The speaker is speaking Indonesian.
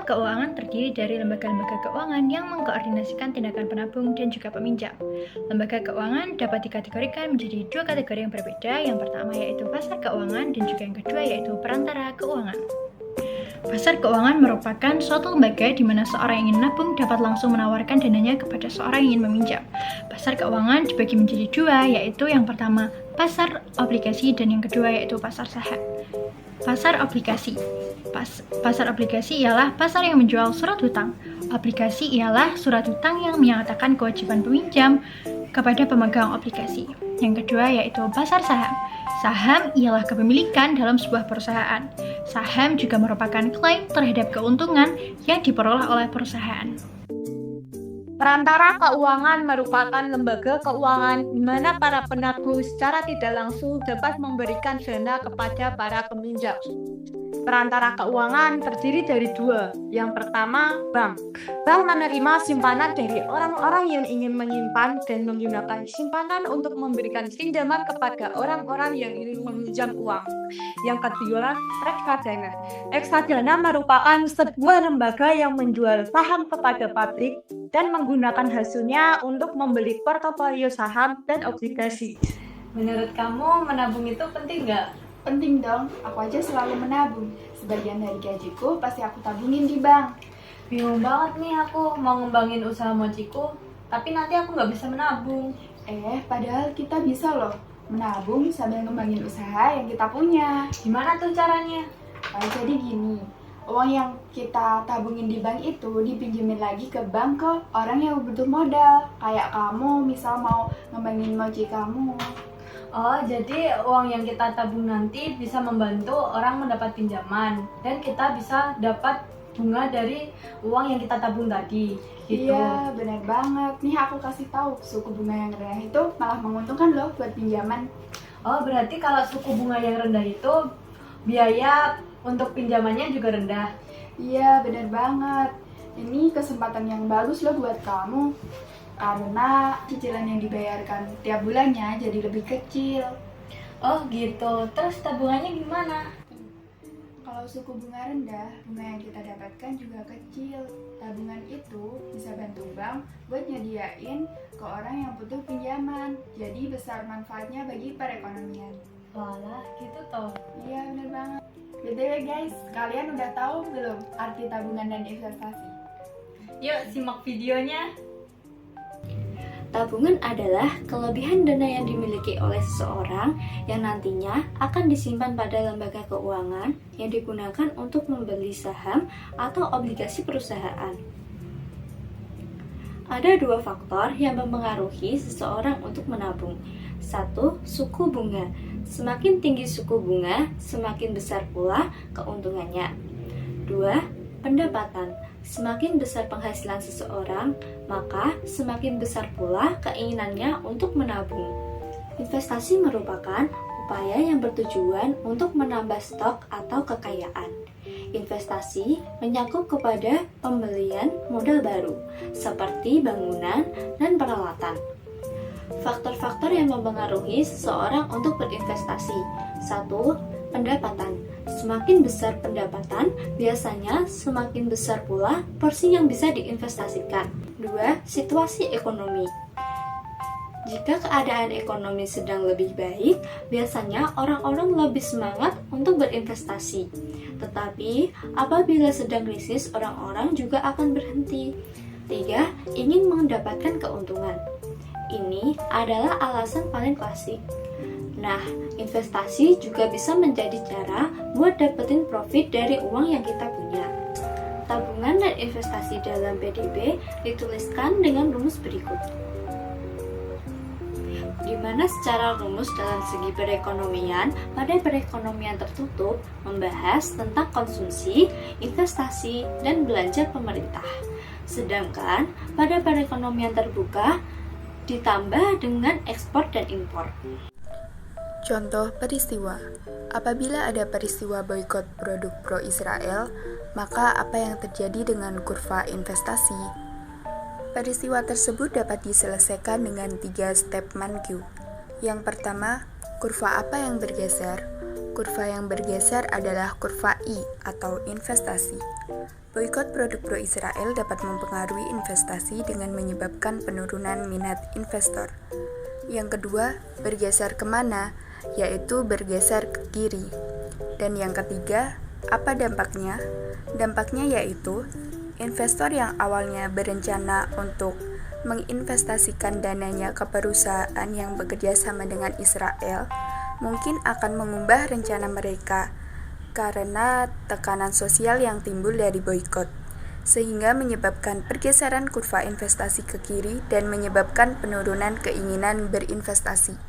keuangan terdiri dari lembaga-lembaga keuangan yang mengkoordinasikan tindakan penabung dan juga peminjam. Lembaga keuangan dapat dikategorikan menjadi dua kategori yang berbeda. Yang pertama yaitu pasar keuangan dan juga yang kedua yaitu perantara keuangan. Pasar keuangan merupakan suatu lembaga di mana seorang yang ingin menabung dapat langsung menawarkan dananya kepada seorang yang ingin meminjam. Pasar keuangan dibagi menjadi dua, yaitu yang pertama pasar obligasi dan yang kedua yaitu pasar saham. Pasar obligasi. Pasar obligasi ialah pasar yang menjual surat hutang. Obligasi ialah surat hutang yang menyatakan kewajiban peminjam kepada pemegang obligasi. Yang kedua yaitu pasar saham. Saham ialah kepemilikan dalam sebuah perusahaan. Saham juga merupakan klaim terhadap keuntungan yang diperoleh oleh perusahaan. Perantara keuangan merupakan lembaga keuangan di mana para penabung secara tidak langsung dapat memberikan dana kepada para peminjam. Perantara keuangan terdiri dari dua. Yang pertama, bank. Bank menerima simpanan dari orang-orang yang ingin menyimpan dan menggunakan simpanan untuk memberikan pinjaman kepada orang-orang yang ingin meminjam uang. Yang kedua, reksadana. Reksadana merupakan sebuah lembaga yang menjual saham kepada pabrik dan menggunakan hasilnya untuk membeli portofolio saham dan obligasi. Menurut kamu, menabung itu penting nggak? Penting dong, aku aja selalu menabung. Sebagian dari gajiku pasti aku tabungin di bank. Bingung banget nih aku mau ngembangin usaha mochiku, tapi nanti aku nggak bisa menabung. Padahal kita bisa loh menabung sambil ngembangin usaha yang kita punya. Gimana tuh caranya? Jadi gini, uang yang kita tabungin di bank itu dipinjemin lagi ke bank ke orang yang butuh modal. Kayak kamu misal mau ngembangin mochi kamu. Oh, jadi uang yang kita tabung nanti bisa membantu orang mendapat pinjaman dan kita bisa dapat bunga dari uang yang kita tabung tadi. Gitu. Iya, benar banget. Nih aku kasih tahu, suku bunga yang rendah itu malah menguntungkan loh buat pinjaman. Oh, berarti kalau suku bunga yang rendah itu biaya untuk pinjamannya juga rendah. Iya, benar banget. Ini kesempatan yang bagus loh buat kamu. Karena cicilan yang dibayarkan tiap bulannya jadi lebih kecil. Oh gitu, terus tabungannya gimana? Kalau suku bunga rendah, bunga yang kita dapatkan juga kecil. Tabungan itu bisa bantu bank buat nyediain ke orang yang butuh pinjaman. Jadi besar manfaatnya bagi perekonomian. Walah, gitu toh. Iya, bener banget. BTW guys, kalian udah tahu belum arti tabungan dan investasi? Yuk simak videonya. Tabungan adalah kelebihan dana yang dimiliki oleh seseorang yang nantinya akan disimpan pada lembaga keuangan yang digunakan untuk membeli saham atau obligasi perusahaan. Ada dua faktor yang mempengaruhi seseorang untuk menabung. Satu, suku bunga. Semakin tinggi suku bunga, semakin besar pula keuntungannya. Dua, pendapatan. Semakin besar penghasilan seseorang, maka semakin besar pula keinginannya untuk menabung. Investasi merupakan upaya yang bertujuan untuk menambah stok atau kekayaan. Investasi menyangkut kepada pembelian modal baru, seperti bangunan dan peralatan. Faktor-faktor yang mempengaruhi seseorang untuk berinvestasi. 1. Pendapatan. Semakin besar pendapatan, biasanya semakin besar pula porsi yang bisa diinvestasikan. 2. Situasi ekonomi. Jika keadaan ekonomi sedang lebih baik, biasanya orang-orang lebih semangat untuk berinvestasi. Tetapi, apabila sedang krisis, orang-orang juga akan berhenti. 3. Ingin mendapatkan keuntungan. Ini adalah alasan paling klasik. Nah, investasi juga bisa menjadi cara buat dapetin profit dari uang yang kita punya. Tabungan dan investasi dalam PDB dituliskan dengan rumus berikut. Di mana secara rumus dalam segi perekonomian, pada perekonomian tertutup membahas tentang konsumsi, investasi, dan belanja pemerintah. Sedangkan pada perekonomian terbuka ditambah dengan ekspor dan impor. Contoh peristiwa. Apabila ada peristiwa boikot produk pro-Israel, maka apa yang terjadi dengan kurva investasi? Peristiwa tersebut dapat diselesaikan dengan 3 step Mankiw. Yang pertama, kurva apa yang bergeser? Kurva yang bergeser adalah kurva I atau investasi. Boikot produk pro-Israel dapat mempengaruhi investasi dengan menyebabkan penurunan minat investor. Yang kedua, bergeser kemana, yaitu bergeser ke kiri. Dan yang ketiga, apa dampaknya? Dampaknya yaitu investor yang awalnya berencana untuk menginvestasikan dananya ke perusahaan yang bekerja sama dengan Israel, mungkin akan mengubah rencana mereka karena tekanan sosial yang timbul dari boikot, sehingga menyebabkan pergeseran kurva investasi ke kiri dan menyebabkan penurunan keinginan berinvestasi.